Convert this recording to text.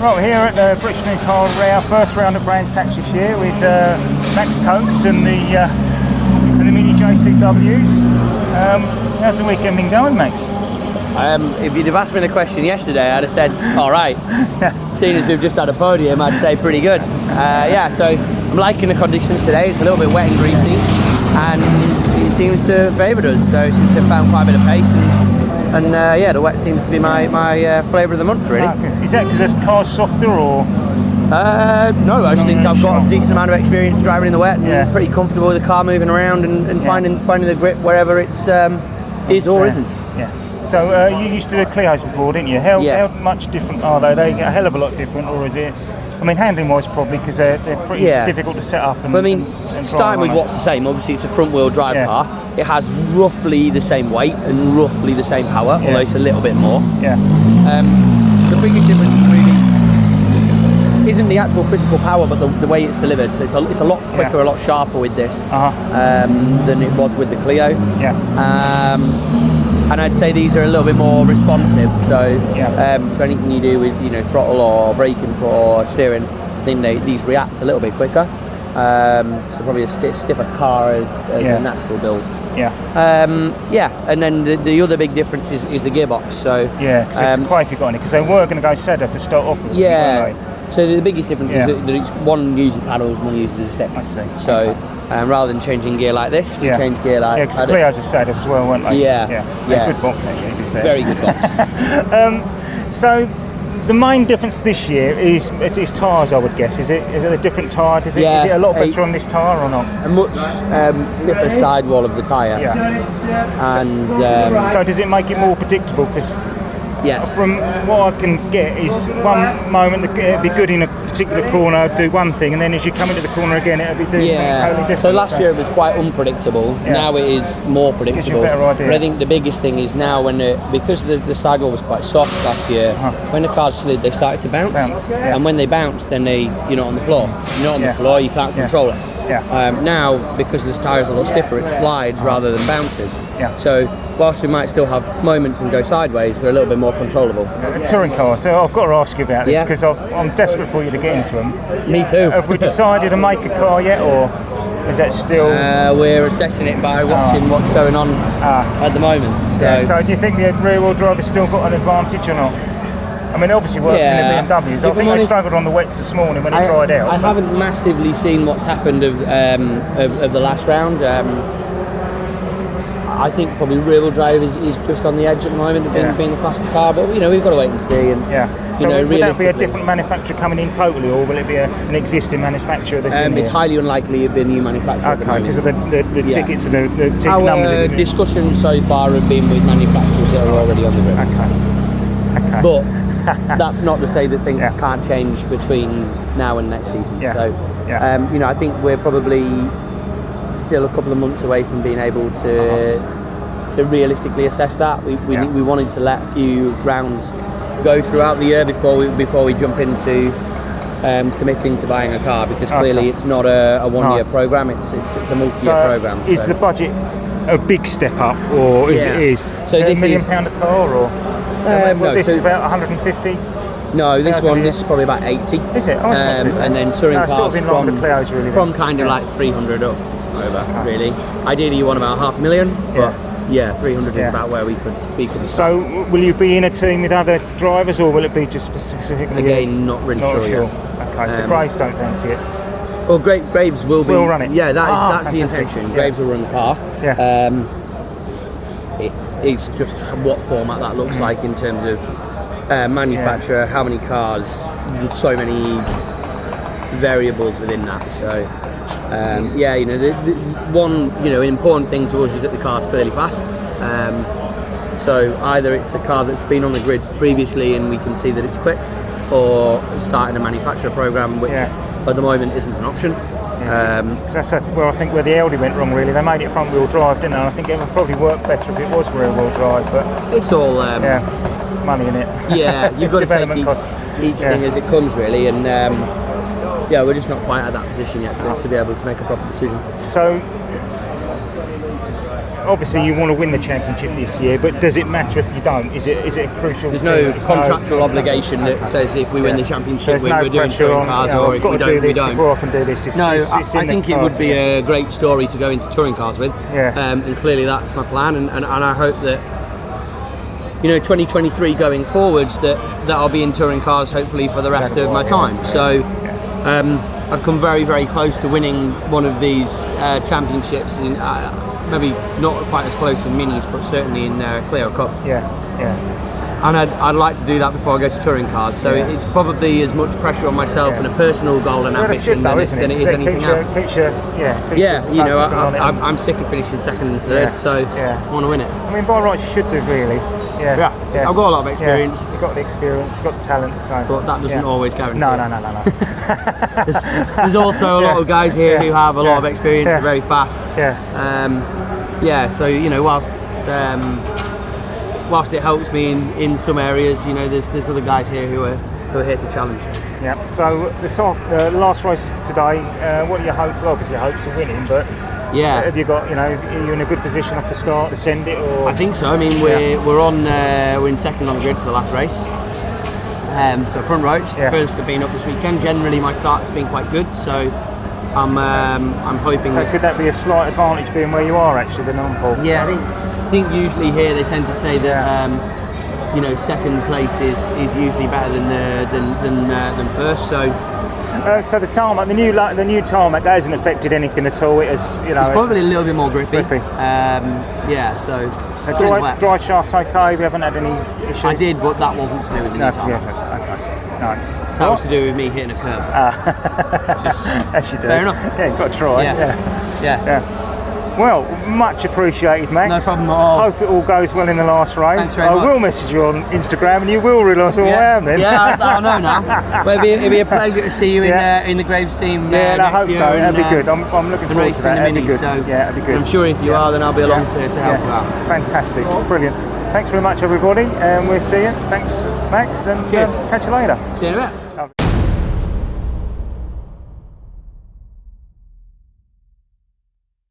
Right, we're here at the British New Car Rare, first round of brand tax this year with Max Coates and the Mini JCWs. How's the weekend been going, mate? If you'd have asked me the question yesterday, I'd have said, all right. Seeing as we've just had a podium, I'd say pretty good. So I'm liking the conditions today. It's a little bit wet and greasy, and it seems to have favoured us. So it seems to have found quite a bit of pace, and the wet seems to be my flavour of the month, really. Okay. Is that because the car's softer, or? No, I just think I've got a decent amount of experience driving in the wet, and pretty comfortable with the car moving around and finding the grip wherever it's is or isn't. Yeah. So you used to do Clios before, didn't you? How much different are they? Are they a hell of a lot different, or is it? I mean, handling-wise, probably, because they're pretty difficult to set up. Starting with what's the same. Obviously, it's a front-wheel drive car. It has roughly the same weight and roughly the same power, although it's a little bit more. Yeah. The biggest difference really isn't the actual physical power, but the way it's delivered. So it's a lot quicker, a lot sharper with this than it was with the Clio. Yeah. And I'd say these are a little bit more responsive. So to anything you do with throttle or braking or steering, I think these react a little bit quicker. So probably a stiffer car as a natural build. And then the other big difference is the gearbox. So because it's quite got on it, because they were going to go Sedan to start off with. So the biggest difference is that each one uses paddles, one uses a stick. I see. So rather than changing gear like this, we change gear like this. Yeah, because Clio's a Sedan as well, weren't they? Yeah. Good box, actually, to be fair. Very good box. So the main difference this year is tyres, I would guess. Is it a different tyre? Is it a lot better on this tyre or not? A much stiffer sidewall of the tyre. And so does it make it more predictable? Because from what I can get is one moment it'll be good in a particular corner, do one thing, and then as you come into the corner again, it'll be doing something totally different. So last year it was quite unpredictable. Now it is more predictable. Gives you a better idea. But I think the biggest thing is now because the sidewall was quite soft last year, when the cars slid, they started to bounce. And when they bounce, then you're not on the floor. You're not on the floor, you can't control it. Now, because the tyres are a lot stiffer, it slides rather than bounces. So whilst we might still have moments and go sideways, they're a little bit more controllable. Touring cars, so I've got to ask you about this because I'm desperate for you to get into them. Me too. Have we decided to make a car yet, or is that still? We're assessing it by watching what's going on at the moment. So do you think the rear-wheel drive has still got an advantage or not? I mean, it obviously works in the BMWs. I think they struggled on the wets this morning when they tried out. I haven't massively seen what's happened of the last round. I think probably rear-wheel drive is just on the edge at the moment of being the faster car, but we've got to wait and see. And so will that be a different manufacturer coming in totally, or will it be an existing manufacturer that's in It's highly unlikely it'd be a new manufacturer. Okay, because of the tickets and the ticket Our numbers. Discussions so far have been with manufacturers that are already on the grid. Okay. But that's not to say that things can't change between now and next season. So, I think we're probably still a couple of months away from being able to realistically assess that. We wanted to let a few rounds go throughout the year before we jump into committing to buying a car, because clearly it's not a one-year program. It's a multi-year program. Is the budget a big step up, or is it so £1 million a car, or this is about 150? No, this is probably about 80. Is it? And then touring cars sort of in line with the Clios, really, from kind of like 300 up over, really. Ideally you want about $500,000, but 300 is about where we could So will you be in a team with other drivers, or will it be just specifically? Again, not really sure yet. Okay, so Graves don't fancy it. Well, Graves will run it. Yeah, that's the intention. Graves will run the car. It's just what format that looks like in terms of manufacturer, how many cars. There's so many variables within that. So the one important thing to us is that the car's clearly fast. So either it's a car that's been on the grid previously and we can see that it's quick, or starting a manufacturer program, which at the moment isn't an option. That's I think where the Audi went wrong, really. They made it front-wheel drive, didn't they? I think it would probably work better if it was rear-wheel drive, but it's all money in it. Yeah, you've got to take each thing as it comes, really, and we're just not quite at that position yet to be able to make a proper decision. So obviously you want to win the championship this year, but does it matter if you don't? Is it a crucial? There's no contractual obligation that says if we win the championship, we're doing touring cars, or if we don't, we don't. Before I can do this. I think it would be a great story to go into touring cars with, and clearly that's my plan, and I hope that 2023 going forwards that I'll be in touring cars hopefully for the rest of my time. So I've come very, very close to winning one of these championships, in, maybe not quite as close in Minis, but certainly in Clio Cup. And I'd like to do that before I go to touring cars. So it's probably as much pressure on myself and a personal goal and ambition than it is anything else. I'm sick of finishing second and third, so I want to win it. I mean, by rights you should do, really. Yeah. I've got a lot of experience. You've got the experience, you've got the talent. So. But that doesn't always guarantee. No. There's also a lot of guys here who have a lot of experience, are very fast. So whilst it helps me in some areas, there's other guys here who are here to challenge. Yeah. So the last race today. What are your hopes? Obviously, your hopes of winning, but. Have you got? Are you in a good position off the start to send it? Or I think so. I mean, we're in second on the grid for the last race. So front row, it's the first to been up this weekend. Generally, my starts have been quite good, so I'm hoping. So could that be a slight advantage being where you are actually, the non-Paul? Yeah, I think usually here they tend to say that second place is usually better than first. So the tarmac, the new tarmac, that hasn't affected anything at all. It's probably a little bit more grippy. Dry shaft's okay. We haven't had any issues. I did, but that wasn't to do with the new tarmac. No. That was to do with me hitting a curb. Just fair enough. Yeah, you've got to try. Yeah. Well, much appreciated, Max. No problem at all. Hope it all goes well in the last race. Thanks very much. I will message you on Instagram and you will realise who I am then. Yeah, I'll know now. Well, it'd be a pleasure to see you in the Graves team next I hope year. So. That'd be good. I'm looking forward to that. That'd be good. That'd be good. I'm sure if you are, then I'll be along to help you out. Fantastic. Brilliant. Thanks very much, everybody. And we'll see you. Thanks, Max. And cheers. Catch you later. See you in a bit.